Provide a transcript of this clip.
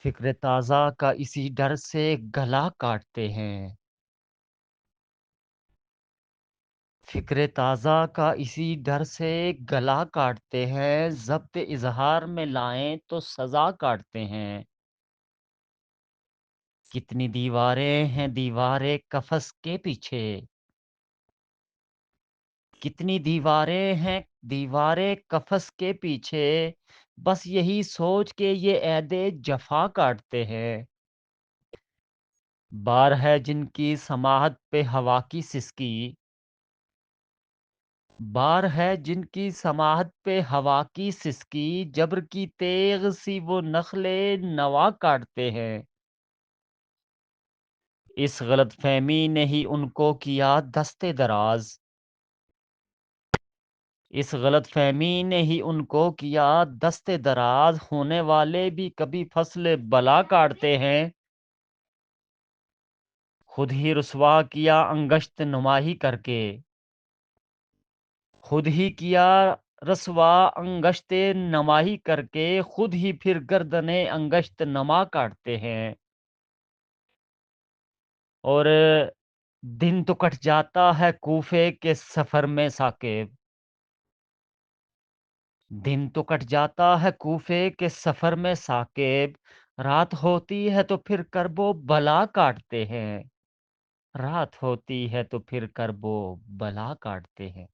فکر تازہ کا اسی ڈر سے گلا کاٹتے ہیں۔ فکر تازہ کا اسی ڈر سے گلا کاٹتے ہیں، ضبط اظہار میں لائیں تو سزا کاٹتے ہیں۔ کتنی دیواریں ہیں دیواریں قفس کے پیچھے، کتنی دیواریں ہیں دیواریں قفس کے پیچھے، بس یہی سوچ کے یہ عہد جفا کاٹتے ہیں۔ بار ہے جن کی سماعت پہ ہوا کی سسکی، بار ہے جن کی سماعت پہ ہوا کی سسکی، جبر کی تیغ سی وہ نخل نوا کاٹتے ہیں۔ اس غلط فہمی نے ہی ان کو کیا دستے دراز، اس غلط فہمی نے ہی ان کو کیا دستے دراز، ہونے والے بھی کبھی فصل بلا کاٹتے ہیں۔ خود ہی رسوا کیا انگشت نمائی کر کے، خود ہی کیا رسوا انگشت نمائی کر کے، خود ہی پھر گردنیں انگشت نما کاٹتے ہیں۔ اور دن تو کٹ جاتا ہے کوفے کے سفر میں ثاقب، دن تو کٹ جاتا ہے کوفے کے سفر میں ثاقب، رات ہوتی ہے تو پھر کرب و بلا کاٹتے ہیں، رات ہوتی ہے تو پھر کرب و بلا کاٹتے ہیں۔